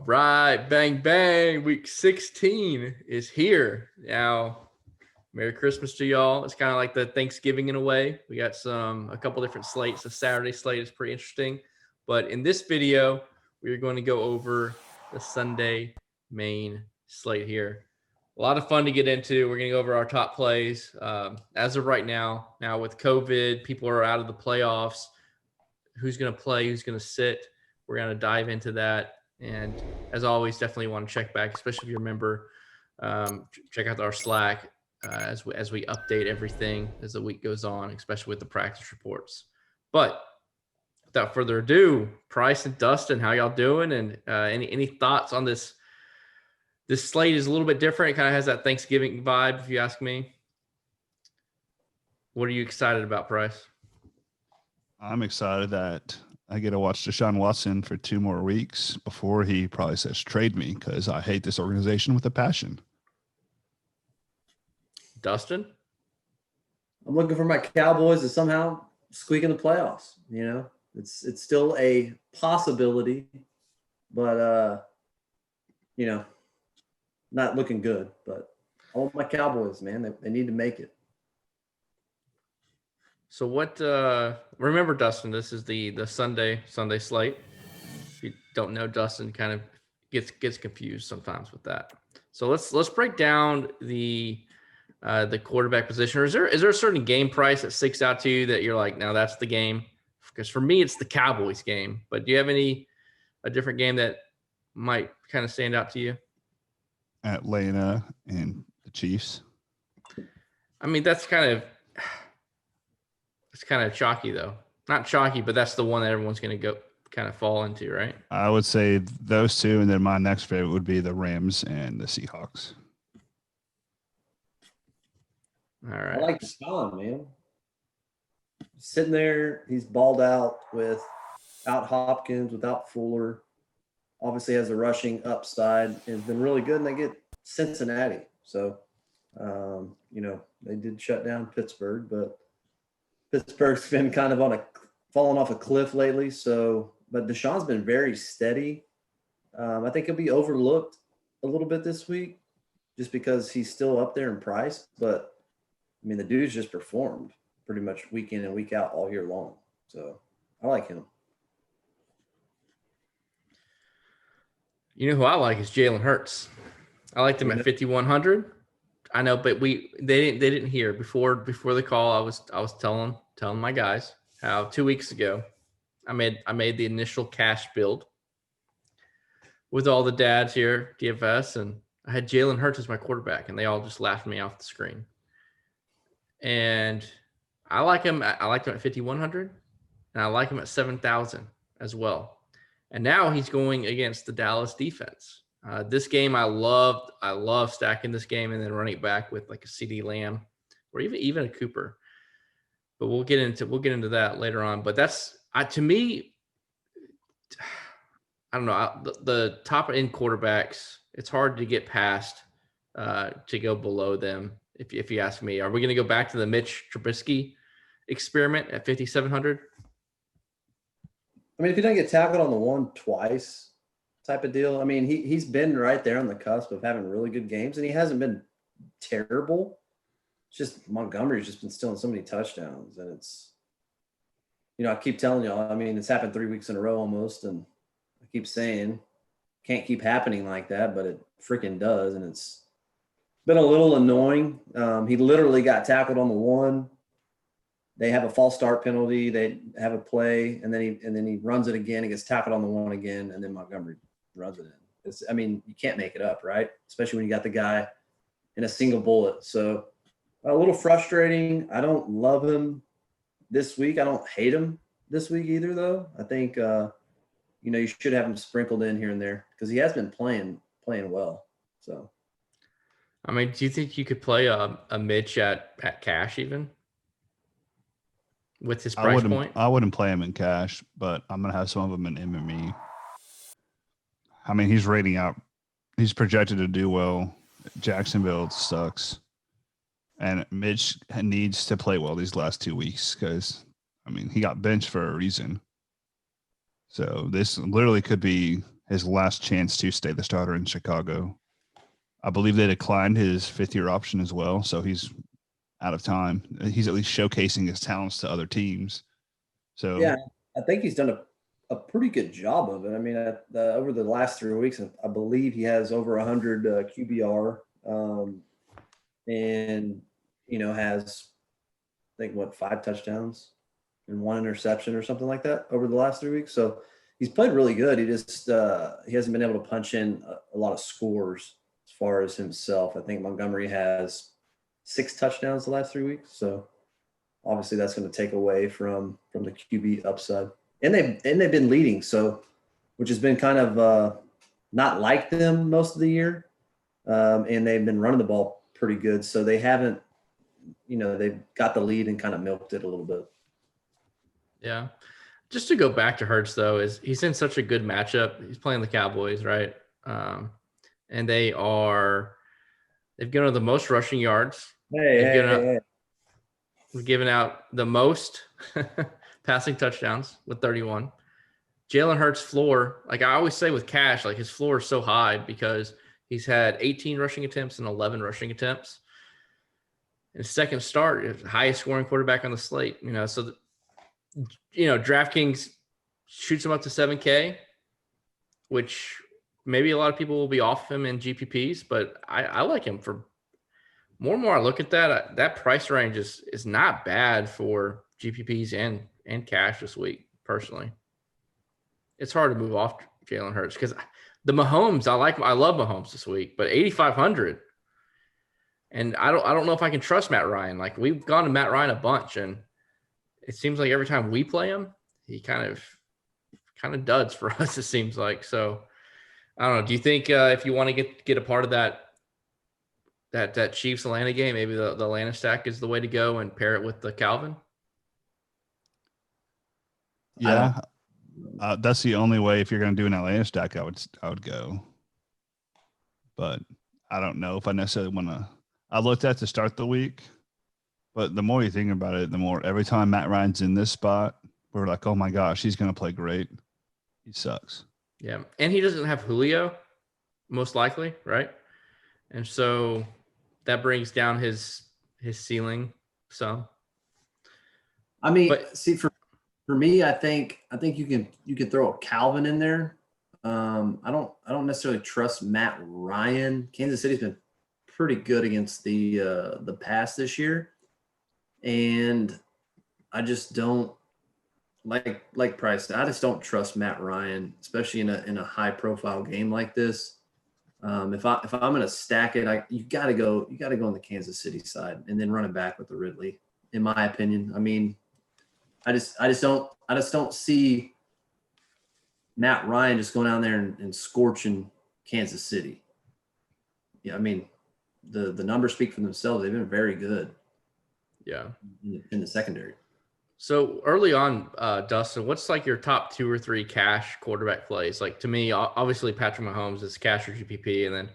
right, bang, bang. Week 16 is here. Now, Merry Christmas to y'all. It's kind of like the Thanksgiving in a way. We got a couple different slates. The Saturday slate is pretty interesting. But in this video, we're going to go over the Sunday main slate here. A lot of fun to get into. We're going to go over our top plays. As of right now with COVID, people are out of the playoffs. Who's going to play? Who's going to sit? We're going to dive into that. And as always, definitely want to check back, especially if you're a member. Check out our Slack as we update everything as the week goes on, especially with the practice reports. But without further ado, Price and Dustin, how y'all doing? And any thoughts on this? This slate is a little bit different. It kind of has that Thanksgiving vibe, if you ask me. What are you excited about, Price? I'm excited that I get to watch Deshaun Watson for 2 more weeks before he probably says trade me, because I hate this organization with a passion. Dustin? I'm looking for my Cowboys to somehow squeak in the playoffs. You know, it's still a possibility, but not looking good. But I want my Cowboys, man. They need to make it. So what? Remember, Dustin, this is the Sunday slate. If you don't know, Dustin kind of gets confused sometimes with that. So let's break down the quarterback position. Or is there a certain game price that sticks out to you that you're like, now that's the game? Because for me, it's the Cowboys game. But do you have a different game that might kind of stand out to you? Atlanta and the Chiefs. I mean, that's kind of. It's kind of chalky, though. Not chalky, but that's the one that everyone's going to go kind of fall into, right? I would say those two, and then my next favorite would be the Rams and the Seahawks. All right. I like Deshaun, man. Sitting there, he's balled out without Hopkins, without Fuller. Obviously has a rushing upside and has been really good, and they get Cincinnati. So, they did shut down Pittsburgh, but Pittsburgh's been kind of falling off a cliff lately. So, but Deshaun's been very steady. I think he'll be overlooked a little bit this week just because he's still up there in price. But, I mean, the dude's just performed pretty much week in and week out all year long. So, I like him. You know who I like is Jalen Hurts. I liked him at 5,100. I know, but they didn't hear before the call. I was telling my guys how 2 weeks ago I made the initial cash build with all the dads here DFS, and I had Jalen Hurts as my quarterback, and they all just laughed me off the screen. And I like him. I liked him at 5,100, and I like him at 7,000 as well. And now he's going against the Dallas defense. This game I love stacking this game and then running it back with like a CD Lamb or even a Cooper. But we'll get into that later on. But that's to me, I don't know, the top end quarterbacks. It's hard to get past to go below them. If you ask me, are we going to go back to the Mitch Trubisky experiment at 5,700? I mean, if he doesn't get tackled on the one twice type of deal, I mean, he's been right there on the cusp of having really good games, and he hasn't been terrible. It's just Montgomery's just been stealing so many touchdowns, and it's, I keep telling y'all, I mean, it's happened 3 weeks in a row almost, and I keep saying can't keep happening like that, but it freaking does, and it's been a little annoying. He literally got tackled on the one. They have a false start penalty. They have a play, and then he runs it again. He gets tackled on the one again, and then Montgomery runs it in. You can't make it up, right? Especially when you got the guy in a single bullet. So a little frustrating. I don't love him this week. I don't hate him this week either, though. I think you should have him sprinkled in here and there because he has been playing well. So, I mean, do you think you could play a Mitch at cash even? With his price point? I wouldn't play him in cash, but I'm going to have some of them in MME. I mean, he's rating out. He's projected to do well. Jacksonville sucks. And Mitch needs to play well these last 2 weeks because, I mean, he got benched for a reason. So this literally could be his last chance to stay the starter in Chicago. I believe they declined his 5th-year option as well, so he's out of time. He's at least showcasing his talents to other teams. So Yeah, I think he's done a pretty good job of it. I mean, over the last 3 weeks, I believe he has over 100 QBR, and has I think 5 touchdowns and 1 interception or something like that over the last 3 weeks. So he's played really good. He just he hasn't been able to punch in a lot of scores as far as himself. I think Montgomery has 6 touchdowns the last 3 weeks. So obviously that's going to take away from the QB upside. And they've been leading, so which has been kind of not like them most of the year. And they've been running the ball pretty good. So they haven't, they've got the lead and kind of milked it a little bit. Yeah. Just to go back to Hurts, though, is he's in such a good matchup. He's playing the Cowboys, right? And they've given out the most rushing yards. Hey. We've given out the most passing touchdowns with 31. Jalen Hurts' floor, like I always say with Cash, like his floor is so high because he's had 18 rushing attempts and 11 rushing attempts. In his second start, highest scoring quarterback on the slate. So DraftKings shoots him up to 7K, which maybe a lot of people will be off him in GPPs, but I like him for more and more. I look at that price range is not bad for GPPs and cash this week. Personally, it's hard to move off Jalen Hurts because the Mahomes, I love Mahomes this week, but 8,500, and I don't know if I can trust Matt Ryan. Like we've gone to Matt Ryan a bunch, and it seems like every time we play him, he kind of duds for us. It seems like. So I don't know. Do you think if you want to get a part of that Chiefs Atlanta game, maybe the Atlanta stack is the way to go and pair it with the Calvin? Yeah, that's the only way. If you're going to do an Atlanta stack, I would go. But I don't know if I necessarily want to. I looked at to start the week, but the more you think about it, the more every time Matt Ryan's in this spot, we're like, oh my gosh, he's going to play great. He sucks. Yeah, and he doesn't have Julio, most likely, right? And so that brings down his ceiling. So, I mean, see, for me, I think you can throw a Calvin in there. I don't necessarily trust Matt Ryan. Kansas City's been pretty good against the pass this year, and I just don't like Price. I just don't trust Matt Ryan, especially in a high profile game like this. If I'm gonna stack it, you gotta go on the Kansas City side and then run it back with the Ridley. In my opinion, I mean, I just don't see Matt Ryan just going down there and scorching Kansas City. Yeah, I mean, the numbers speak for themselves. They've been very good. Yeah, in the secondary. So early on, Dustin, what's like your top 2 or 3 cash quarterback plays? Like to me, obviously Patrick Mahomes is cash or GPP, and then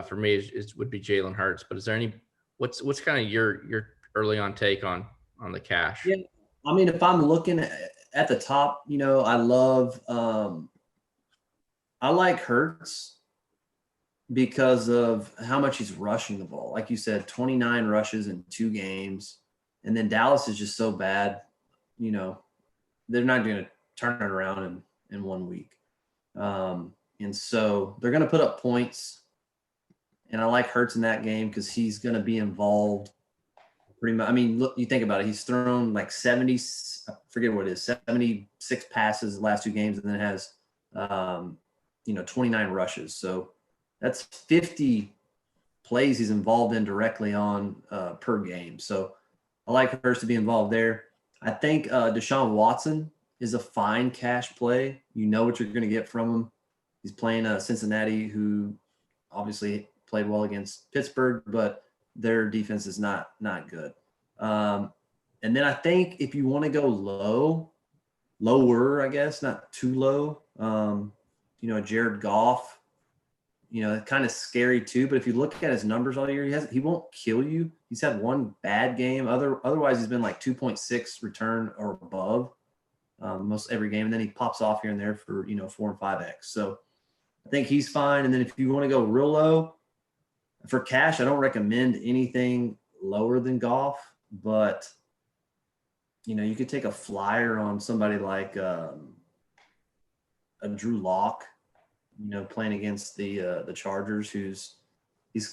for me it would be Jalen Hurts. But is there what's kind of your early on take on the cash? Yeah, I mean, if I'm looking at the top, I love I like Hurts because of how much he's rushing the ball. Like you said, 29 rushes in 2 games, and then Dallas is just so bad. They're not going to turn it around in 1 week. And so they're going to put up points. And I like Hurts in that game because he's going to be involved pretty much. I mean, look, you think about it. He's thrown like 70, I forget what it is, 76 passes the last 2 games, and then has, 29 rushes. So that's 50 plays he's involved in directly on per game. So I like Hurts to be involved there. I think Deshaun Watson is a fine cash play. You know what you're going to get from him. He's playing Cincinnati, who obviously played well against Pittsburgh, but their defense is not good. And then I think if you want to go lower, I guess, not too low, Jared Goff, kind of scary too. But if you look at his numbers all year, he won't kill you. He's had 1 bad game. Otherwise, he's been like 2.6 return or above most every game, and then he pops off here and there for 4 and 5x. So I think he's fine. And then if you want to go real low, for cash, I don't recommend anything lower than Goff, but you could take a flyer on somebody like a Drew Lock, playing against the Chargers, he's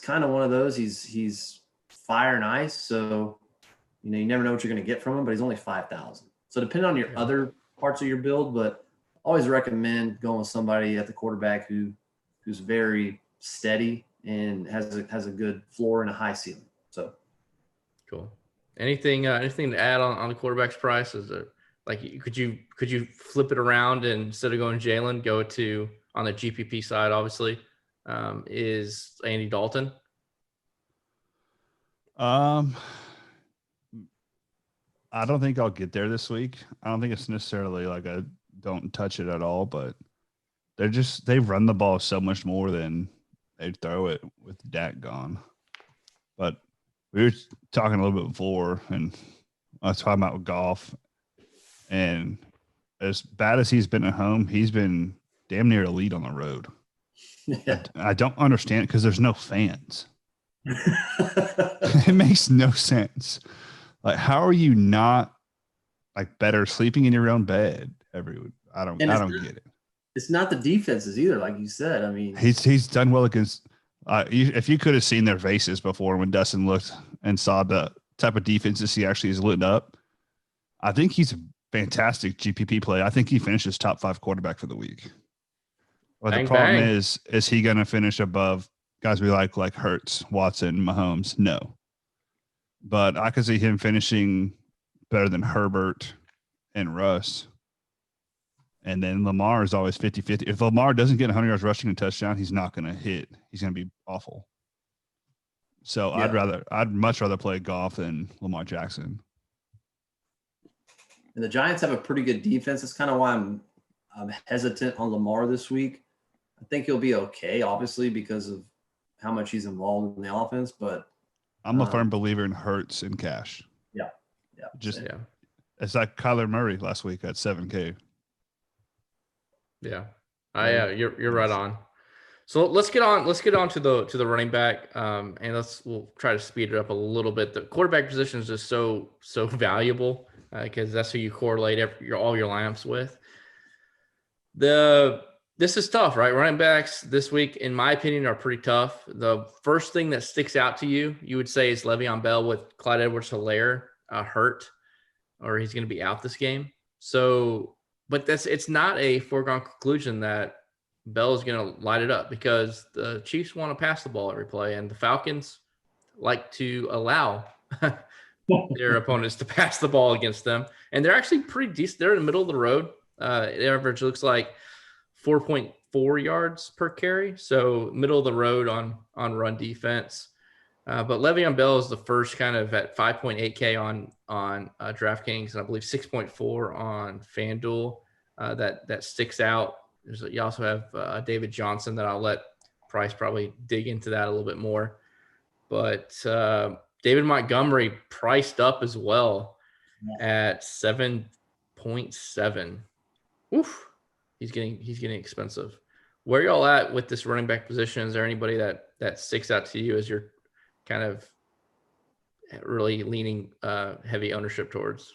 kind of one of those. He's fire and ice, so you never know what you're going to get from him. But he's only 5,000. So depending on your other parts of your build, but always recommend going with somebody at the quarterback who's very steady and has a good floor and a high ceiling. So cool. Anything to add on the quarterback's price? Is there could you flip it around and instead of going Jalen, go to on the GPP side? Obviously, is Andy Dalton. I don't think I'll get there this week. I don't think it's necessarily like a don't touch it at all, but they run the ball so much more than they throw it with Dak gone. But we were talking a little bit before, and I was talking about golf. And as bad as he's been at home, he's been damn near elite on the road. Yeah. I don't understand it because there's no fans. It makes no sense. Like, how are you not better sleeping in your own bed I don't get it. It's not the defenses either, like you said. I mean, he's done well against. If you could have seen their faces before when Dustin looked and saw the type of defenses he actually is lit up, I think he's a fantastic GPP play. I think he finishes top 5 quarterback for the week. But the problem is he going to finish above guys we like Hurts, Watson, Mahomes? No. But I could see him finishing better than Herbert and Russ. And then Lamar is always 50-50. If Lamar doesn't get 100 yards rushing and touchdown, he's not going to hit. He's going to be awful. So yeah. I'd much rather play Goff than Lamar Jackson. And the Giants have a pretty good defense. That's kind of why I'm hesitant on Lamar this week. I think he'll be okay, obviously, because of how much he's involved in the offense. But I'm a firm believer in Hurts and cash. Yeah. It's like Kyler Murray last week at 7K. Yeah, you're right on. So let's get on to the running back, and we'll try to speed it up a little bit. The quarterback position is just so valuable because that's who you correlate all your lineups with. This is tough, right? Running backs this week, in my opinion, are pretty tough. The first thing that sticks out to you would say is Le'Veon Bell with Clyde Edwards-Helaire hurt, or he's going to be out this game. So. But it's not a foregone conclusion that Bell is going to light it up because the Chiefs want to pass the ball every play, and the Falcons like to allow their opponents to pass the ball against them. And they're actually pretty decent. They're in the middle of the road. The average looks like 4.4 yards per carry, so middle of the road on run defense. But Le'Veon Bell is the first kind of at 5.8K on DraftKings, and I believe 6.4 on FanDuel. That sticks out. You also have David Johnson that I'll let Price probably dig into that a little bit more. But David Montgomery priced up as well at 7.7. Oof, he's getting expensive. Where y'all at with this running back position? Is there anybody that sticks out to you as you're kind of really leaning heavy ownership towards?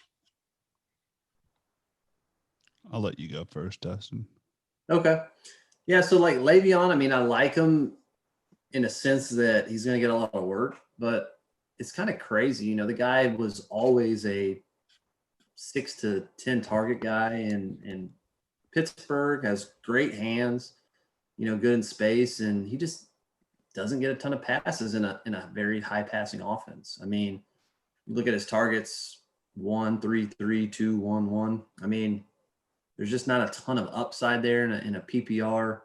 I'll let you go first, Dustin. Okay. Yeah, so like Le'Veon, I mean, I like him in a sense that he's going to get a lot of work, but it's kind of crazy. The guy was always a 6 to 10 target guy in Pittsburgh, has great hands, good in space, and he just doesn't get a ton of passes in a very high passing offense. I mean, look at his targets: 1, 3, 3, 2, 1, 1. I mean, there's just not a ton of upside there in a PPR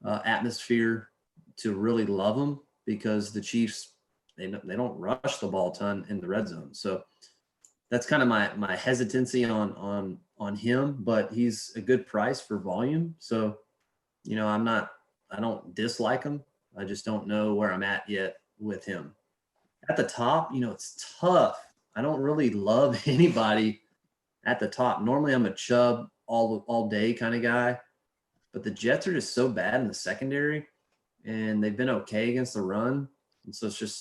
atmosphere to really love him because the Chiefs they don't rush the ball a ton in the red zone. So that's kind of my hesitancy on him, but he's a good price for volume. So I don't dislike him. I just don't know where I'm at yet with him. At the top, it's tough. I don't really love anybody at the top. Normally I'm a Chubb all day kind of guy, but the Jets are just so bad in the secondary, and they've been okay against the run. And so it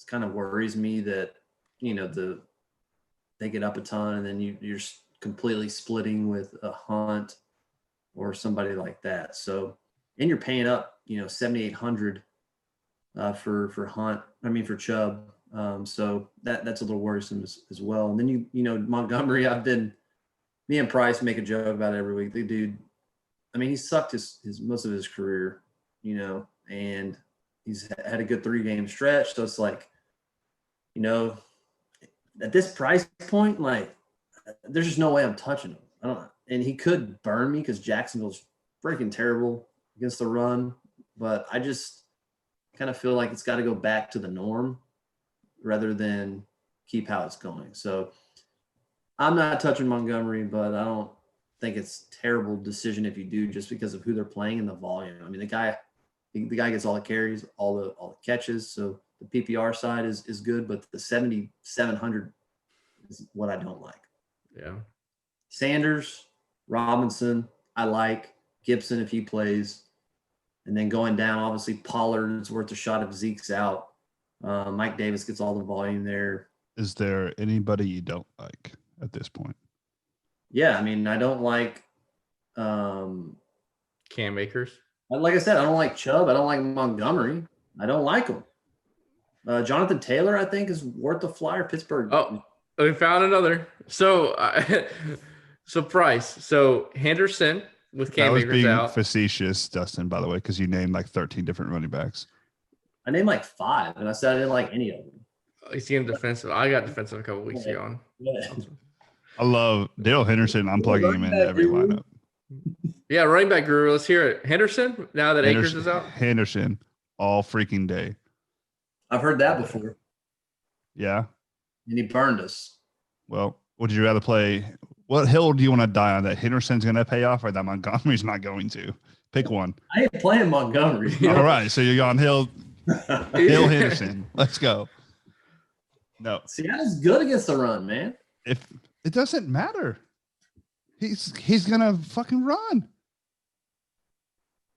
kind of worries me that, they get up a ton, and then you're completely splitting with a Hunt or somebody like that. So, and you're paying up, 7,800 for Hunt. For Chubb. So that's a little worrisome as well. And then Montgomery. Me and Price make a joke about it every week. The dude, he sucked his most of his career, and he's had a good 3-game stretch. So it's like, at this price point, like, there's just no way I'm touching him. I don't know. And he could burn me because Jacksonville's freaking terrible against the run. But I just kind of feel like it's got to go back to the norm rather than keep how it's going. So I'm not touching Montgomery, but I don't think it's a terrible decision if you do, just because of who they're playing and the volume. The guy gets all the carries, all the catches. So the PPR side is good, but the 7,700 is what I don't like. Yeah. Sanders, Robinson, I like. Gibson if he plays. And then going down, obviously Pollard's worth a shot if Zeke's out. Mike Davis gets all the volume there. Is there anybody you don't like at this point? Yeah, I don't like Cam Akers. Like I said, I don't like Chubb. I don't like Montgomery. I don't like him. Jonathan Taylor, I think, is worth the flyer. Pittsburgh. Oh, we found another. So, Price. So Henderson with Cam Akers being out. Facetious, Dustin, by the way, because you named like 13 different running backs. I named like 5, and I said I didn't like any of them. He's getting defensive. I got defensive a couple weeks ago. Yeah. I love Dale Henderson. I'm plugging him into every lineup. Yeah, running back guru. Let's hear it. Henderson, now that Akers is out? Henderson, all freaking day. I've heard that before. Yeah. And he burned us. Well, would you rather play? What hill do you want to die on? That Henderson's going to pay off or that Montgomery's not going to? Pick one. I ain't playing Montgomery. All right. So you're on Hill Henderson. Let's go. No. Seattle's good against the run, man. If it doesn't matter. He's gonna fucking run.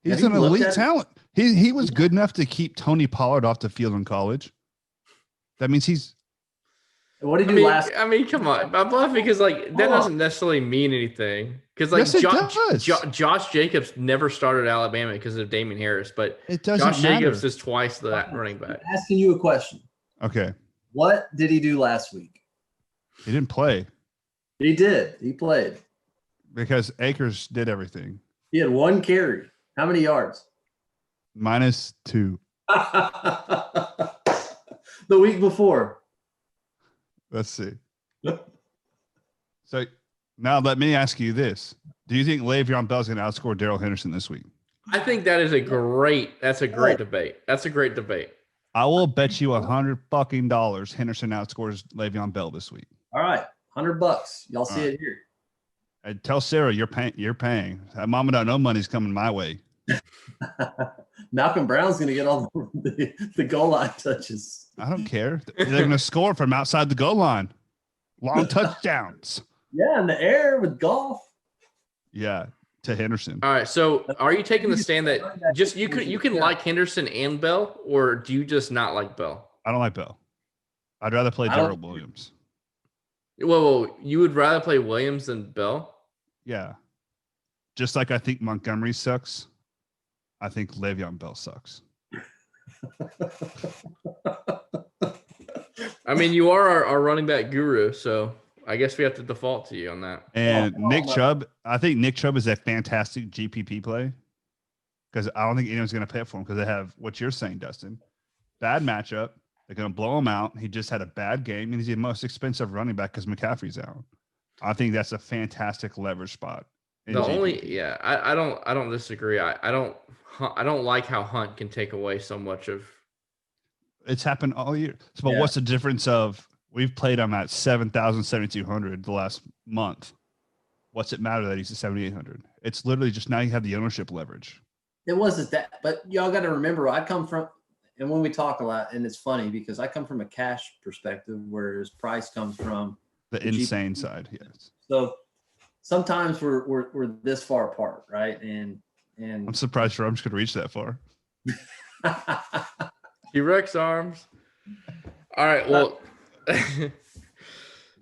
He's an elite talent. He was good enough to keep Tony Pollard off the field in college. That means he's. What did he do last? Come on. I'm laughing because that doesn't necessarily mean anything. Because Josh Jacobs never started at Alabama because of Damien Harris, but it doesn't Josh matter. Jacobs is twice that running back. I'm asking you a question. Okay. What did he do last week? He didn't play. He did. He played. Because Akers did everything. He had 1 carry. How many yards? -2. The week before. Let's see. So now let me ask you this. Do you think Le'Veon Bell's going to outscore Darrell Henderson this week? I think that's a great debate. That's a great debate. I will bet you $100 Henderson outscores Le'Veon Bell this week. All right. $100. Y'all see it here. And tell Sarah you're paying. That Mama Don't Know money's coming my way. Malcolm Brown's going to get all the goal line touches. I don't care. They're going to score from outside the goal line. Long touchdowns. Yeah, in the air with golf. Yeah, to Henderson. All right. So are you taking the stand that just you can like Henderson and Bell, or do you just not like Bell? I don't like Bell. I'd rather play Darrell Williams. Well, you would rather play Williams than Bell? Yeah. Just like I think Montgomery sucks, I think Le'Veon Bell sucks. You are our running back guru, so I guess we have to default to you on that. And Nick Chubb, I think Nick Chubb is a fantastic GPP play because I don't think anyone's going to pay for him because they have what you're saying, Dustin. Bad matchup. They're going to blow him out. He just had a bad game, and he's the most expensive running back because McCaffrey's out. I think that's a fantastic leverage spot. I don't disagree. I don't like how Hunt can take away so much of. It's happened all year. But what's the difference of we've played him at 7,000, 7,200 the last month? What's it matter that he's at 7,800? It's literally just now you have the ownership leverage. It wasn't that, but y'all got to remember, I come from. And when we talk a lot, and it's funny because I come from a cash perspective, whereas Price comes from the insane side. Yes. So sometimes we're this far apart, right? And And I'm surprised your arms could reach that far. T-Rex arms. All right. Well,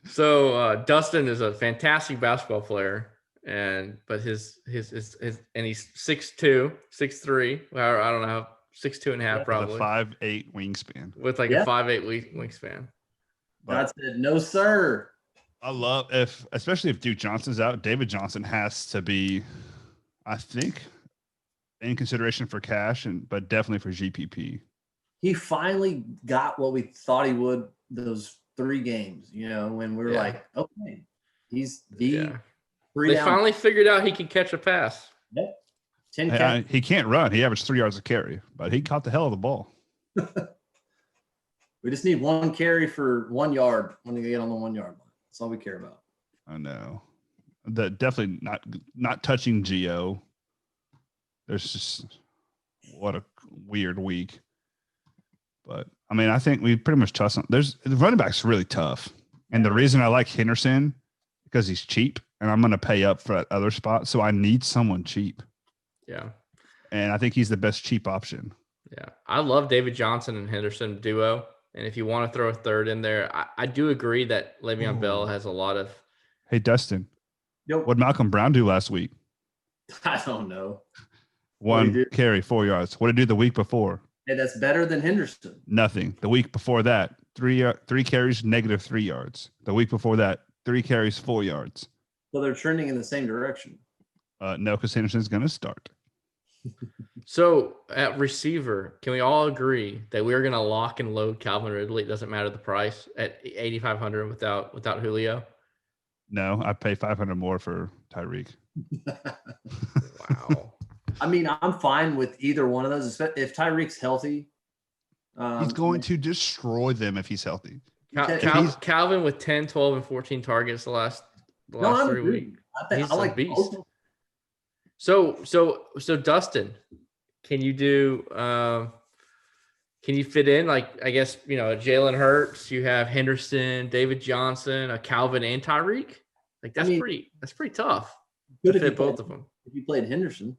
so Dustin is a fantastic basketball player, but his and he's 6'2", 6'3". Well, I don't know, 6'2" and a half probably. With a 5'8" wingspan. With like a 5'8" wingspan. God said, no, sir. I love especially if Duke Johnson's out, David Johnson has to be, I think, in consideration for cash, but definitely for GPP. He finally got what we thought he would those 3 games, when we were like, okay, he's the They finally figured out he can catch a pass. Yep. 10 catch. He can't run. He averaged 3 yards a carry, but he caught the hell of the ball. We just need 1 carry for 1 yard when we get on the 1 yard line. That's all we care about. I know. Definitely not touching Geo. There's just what a weird week. But I mean, I think we pretty much touched on. The running back's really tough, and the reason I like Henderson because he's cheap, and I'm going to pay up for that other spot, so I need someone cheap. Yeah, and I think he's the best cheap option. Yeah, I love David Johnson and Henderson duo, and if you want to throw a third in there, I do agree that Le'Veon Bell has a lot of. Hey, Dustin, Yep. What did Malcolm Brown do last week? I don't know. 1 carry, 4 yards. What did he do the week before? Hey, that's better than Henderson. Nothing. The week before that, 3 carries, -3 yards. The week before that, 3 carries, 4 yards. So they're trending in the same direction. No, because Henderson's going to start. So at receiver, can we all agree that we're going to lock and load Calvin Ridley? It doesn't matter the price at 8,500 without Julio. No, I pay $500 more for Tyreek. Wow. I mean, I'm fine with either one of those. If Tyreek's healthy, he's going to destroy them if he's healthy. Calvin with 10, 12, and 14 targets the last 3 weeks. I like beast. both. So Dustin, can you do? Can you fit in I guess Jalen Hurts? You have Henderson, David Johnson, Calvin, and Tyreek. That's pretty tough. Good to fit both of them. If you played Henderson.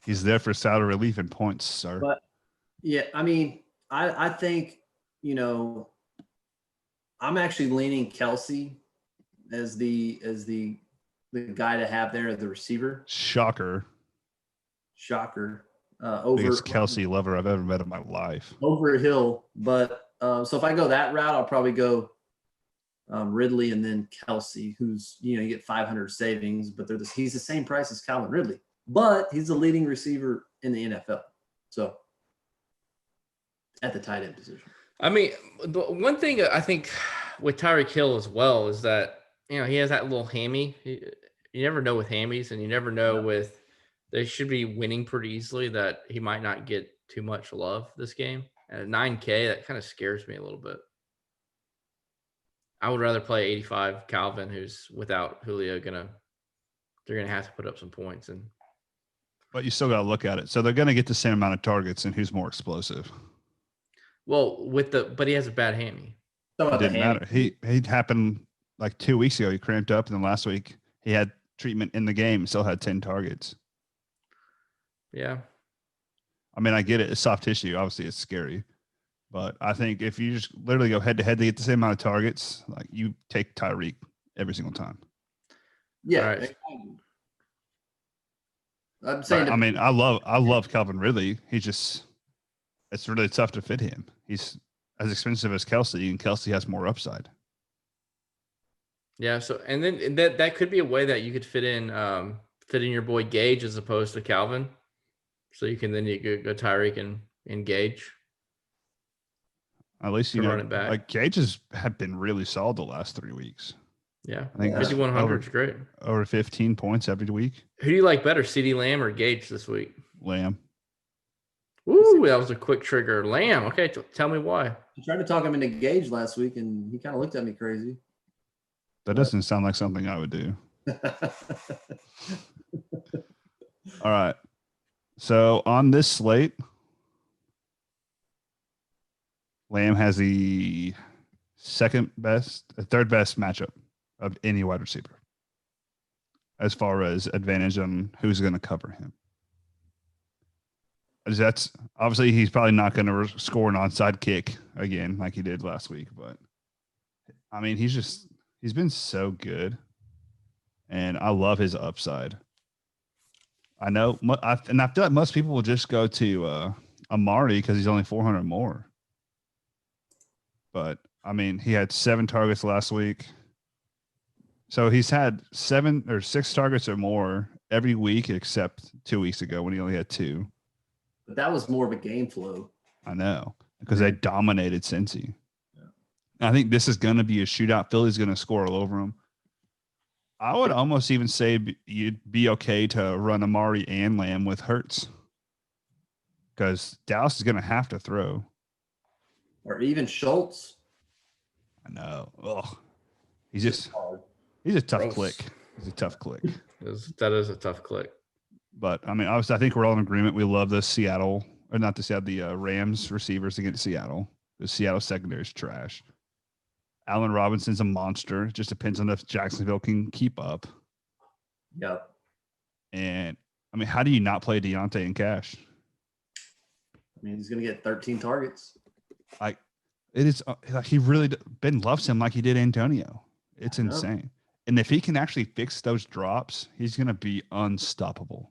He's there for salary relief and points, sir. But yeah, I mean, I think, I'm actually leaning Kelsey as the guy to have there as the receiver. Shocker. Biggest Kelsey lover I've ever met in my life. Over Hill. But so if I go that route, I'll probably go Ridley and then Kelsey, who's, you get 500 savings, but he's the same price as Calvin Ridley. But he's the leading receiver in the NFL. So at the tight end position. I mean, the one thing I think with Tyreek Hill as well is that, he has that little hammy. You never know with hammies, and you never know they should be winning pretty easily that he might not get too much love this game. At 9K, that kind of scares me a little bit. I would rather play 85 Calvin, who's without Julio they're going to have to put up some points. But you still got to look at it. So they're going to get the same amount of targets, and who's more explosive? Well, but he has a bad hammy. It didn't matter. He happened like 2 weeks ago. He cramped up, and then last week he had treatment in the game, still had 10 targets. Yeah. I mean, I get it. It's soft tissue. Obviously, it's scary. But I think if you just literally go head-to-head to get the same amount of targets, you take Tyreek every single time. Yeah. Right. I'm saying. I mean, I love Calvin Ridley. It's really tough to fit him. He's as expensive as Kelsey, and Kelsey has more upside. Yeah. So, and then that could be a way that you could fit in your boy Gage as opposed to Calvin. So you go Tyreek and Gage. At least run it back. Gage have been really solid the last 3 weeks. Yeah, I think 5,100 is great. Over 15 points every week. Who do you like better, CeeDee Lamb or Gage this week? Lamb. Ooh, that was a quick trigger. Lamb. Okay, tell me why. I tried to talk him into Gage last week, and he kind of looked at me crazy. That doesn't sound like something I would do. All right. So on this slate, Lamb has the third best matchup of any wide receiver. as far as advantage on who's going to cover him. That's obviously he's probably not going to score an onside kick again like he did last week, but I mean he's been so good, and I love his upside. I know, and I feel like most people will just go to Amari because he's only 400 more. But I mean, he had 7 targets last week, so he's had 7 or 6 targets or more every week except 2 weeks ago when he only had 2. But that was more of a game flow. I know, because they dominated Cincy. Yeah. I think this is going to be a shootout. Philly's going to score all over them. I would almost even say you'd be okay to run Amari and Lamb with Hurts, because Dallas is going to have to throw. Or even Schultz. I know. Ugh. He's a tough click. He's a tough click. That is a tough click. But I mean, obviously, I think we're all in agreement. We love the Rams receivers against Seattle. The Seattle secondary is trash. Allen Robinson's a monster. It just depends on if Jacksonville can keep up. Yep. And I mean, how do you not play Deontay in cash? I mean, he's going to get 13 targets. Like, it is like he really Ben loves him like he did Antonio. It's insane. And if he can actually fix those drops, he's going to be unstoppable.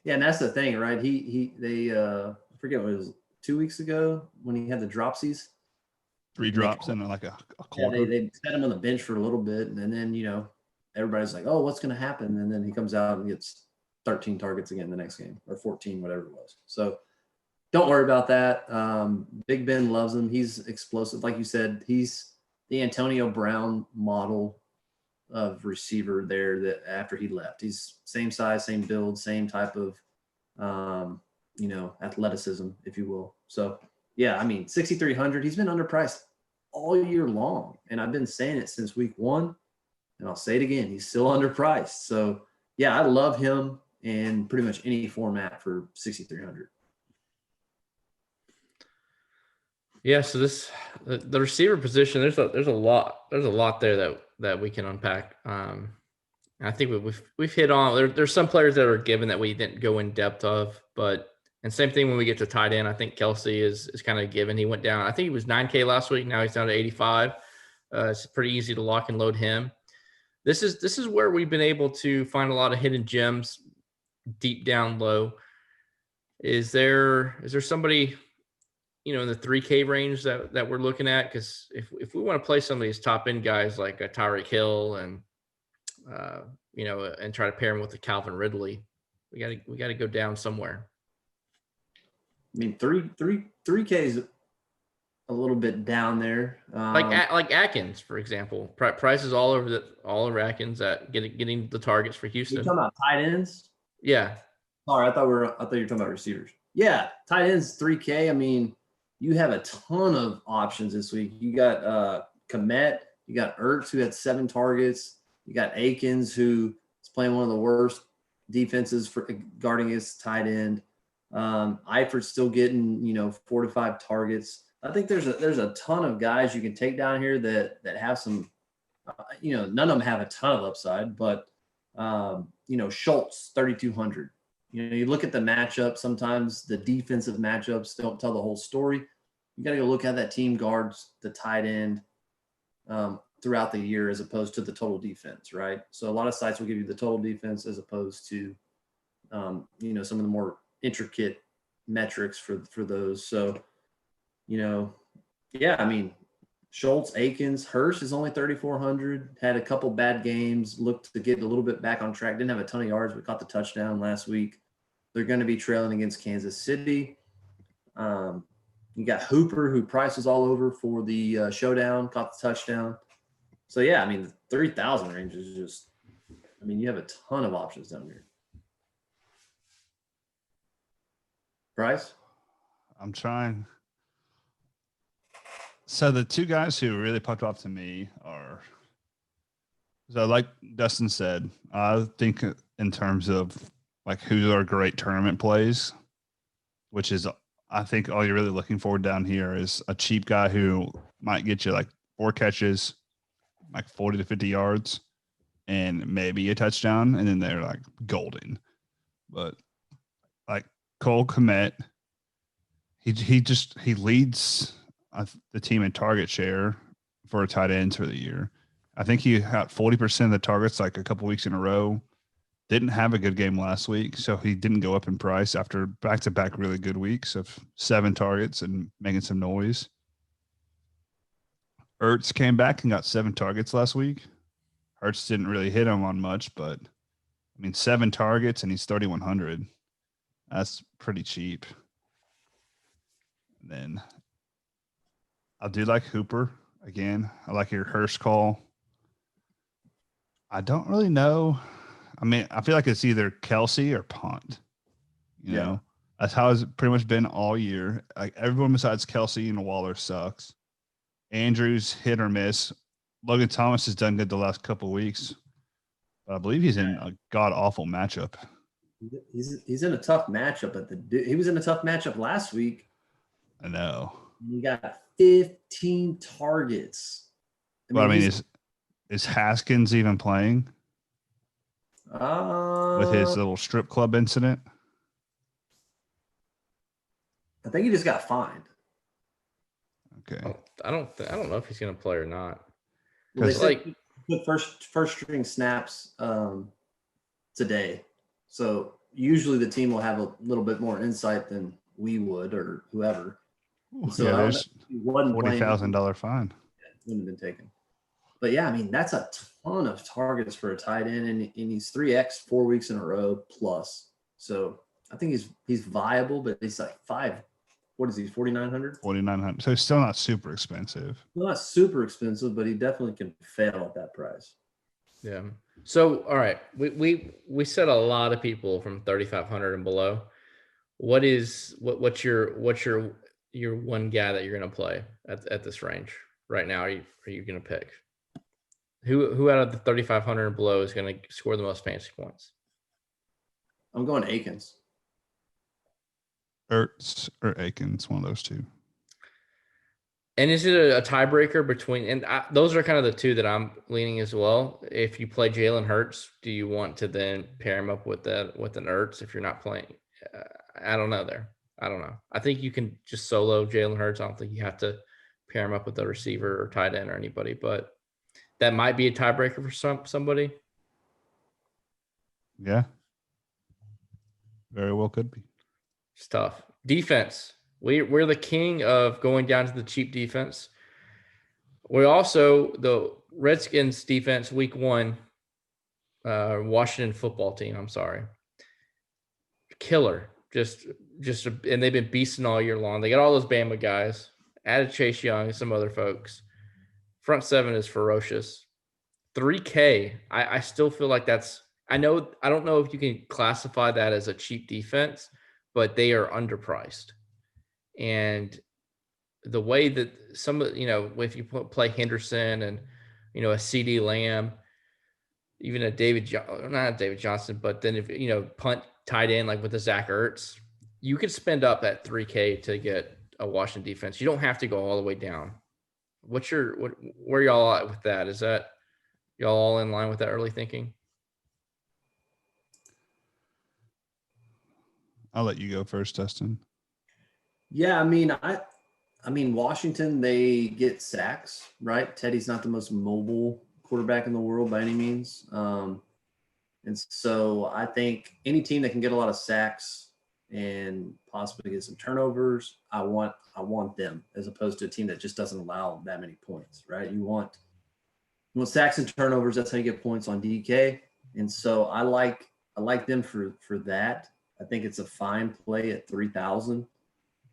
Yeah, and that's the thing, right? They I forget what it was 2 weeks ago when he had the dropsies. 3 drops and like a quarter. Yeah, they set him on the bench for a little bit, and then everybody's like, "Oh, what's going to happen?" And then he comes out and gets 13 targets again the next game, or 14, whatever it was. So don't worry about that. Big Ben loves him. He's explosive, like you said. He's the Antonio Brown model of receiver there. That after he left, he's same size, same build, same type of athleticism, if you will. So yeah, I mean, 6,300. He's been underpriced all year long, and I've been saying it since week 1, and I'll say it again. He's still underpriced. So yeah, I love him in pretty much any format for 6,300. Yeah, so the receiver position, there's a lot there that we can unpack. I think we've hit on there's some players that are given that we didn't go in depth of, and same thing when we get to tight end. I think Kelsey is kind of given. He went down. I think he was 9K last week. Now he's down to 85. It's pretty easy to lock and load him. This is where we've been able to find a lot of hidden gems deep down low. Is there somebody in the 3K range that we're looking at? Because if we want to play some of these top end guys like a Tyreek Hill and and try to pair him with the Calvin Ridley, we got to go down somewhere. I mean, 3K is a little bit down there. Like Atkins, for example, prices all over Atkins at getting the targets for Houston. You talking about tight ends? Yeah. Sorry, I thought you were talking about receivers. Yeah, tight ends 3K. I mean, you have a ton of options this week. You got Komet, you got Ertz, who had 7 targets. You got Akins, who is playing one of the worst defenses for guarding his tight end. Eifert's still getting 4 to 5 targets. I think there's a ton of guys you can take down here that have some, none of them have a ton of upside, but Schultz 3,200. You look at the matchup. Sometimes the defensive matchups don't tell the whole story. You got to go look at that team guards the tight end throughout the year as opposed to the total defense, right? So a lot of sites will give you the total defense as opposed to some of the more intricate metrics for those. So I mean, Schultz, Akins, Hurst is only 3,400. Had a couple bad games. Looked to get a little bit back on track. Didn't have a ton of yards, but caught the touchdown last week. They're going to be trailing against Kansas City. You got Hooper, who price was all over for the showdown, caught the touchdown. So yeah, I mean, the 3,000 range is just. I mean, you have a ton of options down here. Bryce? I'm trying. So the 2 guys who really popped off to me are, so like Dustin said, I think in terms of like who are great tournament plays, which is, I think all you're really looking for down here is a cheap guy who might get you like 4 catches, like 40 to 50 yards. and maybe a touchdown, and then they're like golden. But like Cole Kmet, he leads the team in target share for tight ends for the year. I think he had 40% of the targets like a couple weeks in a row. Didn't have a good game last week, so he didn't go up in price after back-to-back really good weeks of 7 targets and making some noise. Ertz came back and got 7 targets last week. Ertz didn't really hit him on much, but I mean 7 targets and he's 3,100. That's pretty cheap. And then I do like Hooper again. I like your Hurst call. I don't really know. I mean, I feel like it's either Kelsey or punt. You know, that's how it's pretty much been all year. Like everyone besides Kelsey and Waller sucks. Andrews hit or miss. Logan Thomas has done good the last couple of weeks, but I believe he's in a god awful matchup. He's in a tough matchup, but he was in a tough matchup last week. I know. He got 15 targets. I mean, is Haskins even playing with his little strip club incident? I think he just got fined. Okay. I don't know if he's going to play or not. Well, they said put first string snaps today. So usually the team will have a little bit more insight than we would or whoever. So yeah, there's $40,000 fine. Wouldn't have been taken. But yeah, I mean, that's a ton of targets for a tight end, and he's 3x 4 weeks in a row plus. So I think he's viable, but he's like what is he, 4,900? 4,900. So it's still not super expensive. Well, not super expensive, but he definitely can fail at that price. Yeah. So all right, we said a lot of people from 3,500 and below. What's your one guy that you're going to play at this range right now? Are you going to pick? Who out of the 3,500 and below is going to score the most fantasy points? I'm going Akins. Ertz or Akins, one of those two. And is it a tiebreaker between? And those are kind of the two that I'm leaning as well. If you play Jalen Hurts, do you want to then pair him up with an Ertz if you're not playing? I don't know there. I don't know. I think you can just solo Jalen Hurts. I don't think you have to pair him up with a receiver or tight end or anybody, but that might be a tiebreaker for somebody. Yeah. Very well could be. It's tough. Defense. We're the king of going down to the cheap defense. We also, the Redskins defense, week 1, Washington football team, I'm sorry. Killer. And they've been beasting all year long. They got all those Bama guys. Added Chase Young and some other folks. Front 7 is ferocious. 3K. I still feel like I don't know if you can classify that as a cheap defense, but they are underpriced. And the way that if you play Henderson and, a CD Lamb, even not David Johnson, but then if, punt tight end, like with the Zach Ertz, you could spend up that 3K to get a Washington defense. You don't have to go all the way down. Where y'all at with that? Is that y'all all in line with that early thinking? I'll let you go first, Dustin. Yeah, I mean, Washington, they get sacks, right? Teddy's not the most mobile quarterback in the world by any means. And so I think any team that can get a lot of sacks and possibly get some turnovers, I want them as opposed to a team that just doesn't allow that many points, right? You want sacks and turnovers. That's how you get points on DK. And so I like them for that. I think it's a fine play at 3,000.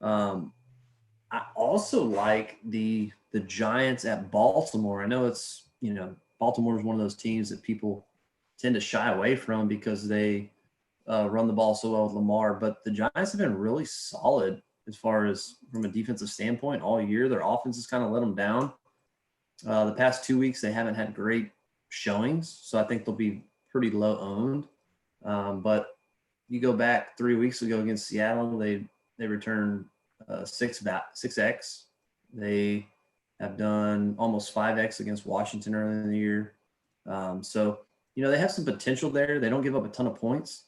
I also like the Giants at Baltimore. I know it's, Baltimore is one of those teams that people tend to shy away from because they run the ball so well with Lamar. But the Giants have been really solid as far as from a defensive standpoint all year. Their offense has kind of let them down. The past 2 weeks, they haven't had great showings. So I think they'll be pretty low owned. But you go back 3 weeks ago against Seattle, they returned 6x. They have done almost 5x against Washington earlier in the year. So they have some potential there. They don't give up a ton of points.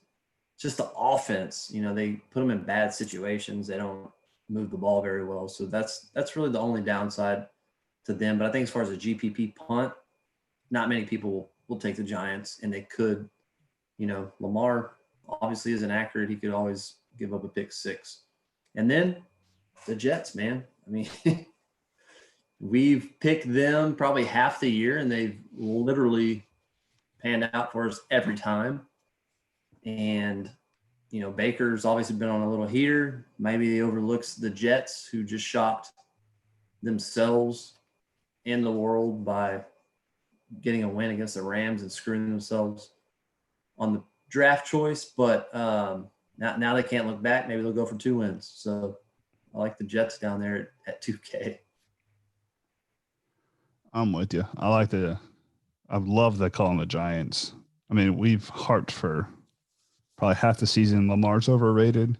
Just the offense, they put them in bad situations. They don't move the ball very well. So that's really the only downside to them. But I think as far as a GPP punt, not many people will take the Giants, and they could. Lamar obviously isn't accurate. He could always give up a pick six. And then the Jets, man. I mean, we've picked them probably half the year, and they've literally panned out for us every time. And, Baker's obviously been on a little heater. Maybe he overlooks the Jets, who just shocked themselves and the world by getting a win against the Rams and screwing themselves on the draft choice. But now they can't look back. Maybe they'll go for 2 wins. So I like the Jets down there at 2K. I'm with you. I love the call on the Giants. I mean, we've harped for probably half the season Lamar's overrated,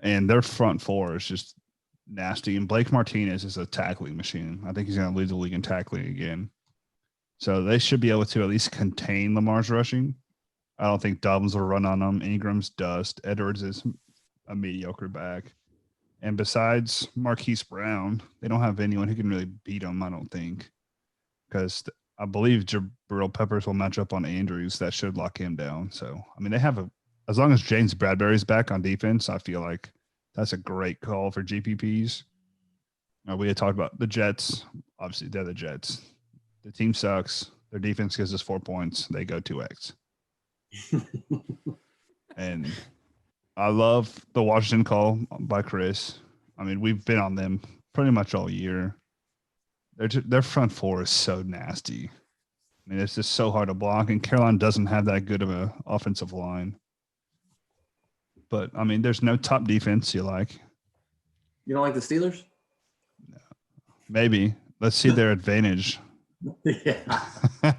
and their front four is just nasty. And Blake Martinez is a tackling machine. I think he's going to lead the league in tackling again. So they should be able to at least contain Lamar's rushing. I don't think Dobbins will run on them. Ingram's dust. Edwards is a mediocre back. And besides Marquise Brown, they don't have anyone who can really beat him, I don't think. Because I believe Jabril Peppers will match up on Andrews. That should lock him down. So, I mean, they have as long as James Bradbury's back on defense, I feel like that's a great call for GPPs. We had talked about the Jets. Obviously, they're the Jets. The team sucks. Their defense gives us 4 points. They go 2x. And I love the Washington call by Chris. I mean, we've been on them pretty much all year. Their front four is so nasty. I mean, it's just so hard to block, and Carolina doesn't have that good of an offensive line. But, I mean, there's no top defense you like. You don't like the Steelers? No. Maybe. Let's see their advantage. Yeah.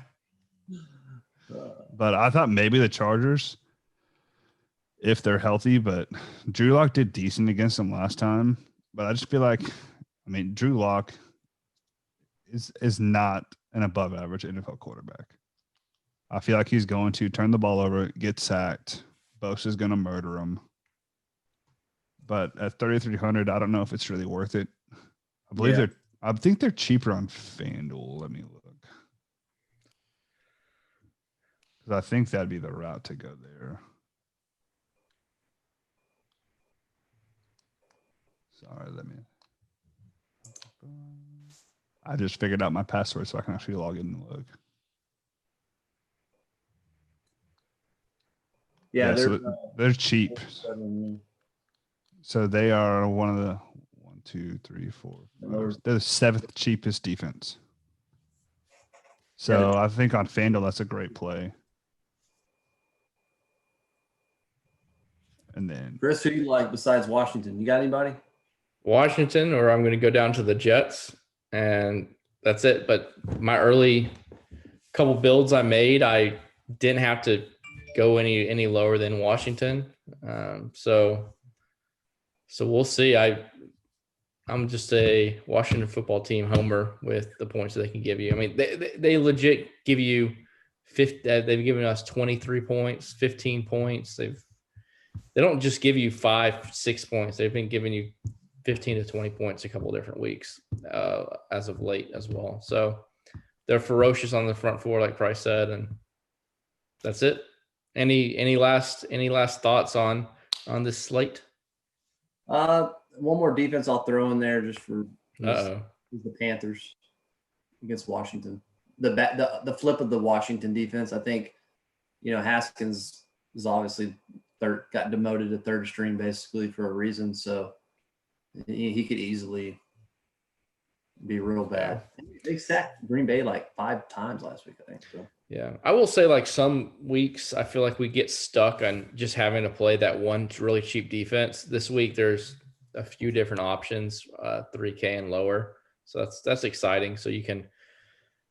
But I thought maybe the Chargers, if they're healthy, but Drew Lock did decent against them last time. But I just feel like, I mean, Drew Lock is not an above average NFL quarterback. I feel like he's going to turn the ball over, get sacked. Bosa's going to murder him. But at 3,300, I don't know if it's really worth it. I think they're cheaper on FanDuel. Let me look. Because I think that'd be the route to go there. Sorry, I just figured out my password so I can actually log in and look. Yeah, they're cheap. So they are one of the 1, 2, 3, 4. They're the 7th cheapest defense. So I think on FanDuel that's a great play. And then Chris, who you like besides Washington? You got anybody? Washington, or I'm going to go down to the Jets, and that's it. But my early couple builds I made, I didn't have to go any lower than Washington. So we'll see. I'm just a Washington football team homer with the points that they can give you. I mean, they legit give you 50. They've given us 23 points, 15 points. They don't just give you 5, 6 points. They've been giving you 15 to 20 points a couple of different weeks as of late as well. So they're ferocious on the front four, like Price said, and that's it. Any last thoughts on this slate? One more defense I'll throw in there just for the Panthers against Washington. The flip of the Washington defense, I think, Haskins is obviously got demoted to third string basically for a reason. So he could easily be real bad. They sacked Green Bay like 5 times last week, I think. So. Yeah, I will say like some weeks I feel like we get stuck on just having to play that one really cheap defense. This week there's a few different options, 3K and lower. So that's exciting. So you can,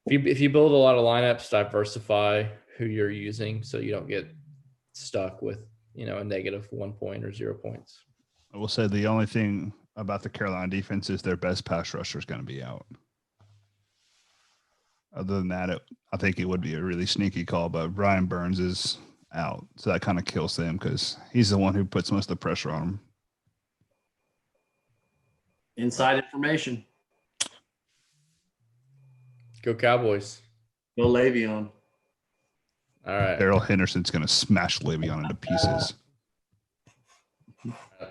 if you build a lot of lineups, diversify who you're using so you don't get stuck with, a negative 1 point or 0 points. I will say the only thing about the Carolina defense is their best pass rusher is going to be out. Other than that, I think it would be a really sneaky call, but Brian Burns is out. So that kind of kills them because he's the one who puts most of the pressure on him. Inside information. Go Cowboys. Go Le'Veon. All right. Darrell Henderson's going to smash Le'Veon into pieces.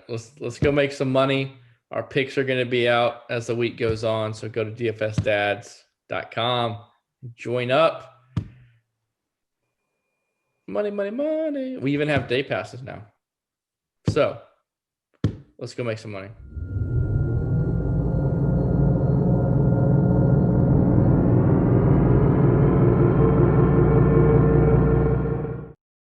Let's go make some money. Our picks are going to be out as the week goes on. So go to dfsdads.com. Join up. Money, money, money. We even have day passes now. So let's go make some money.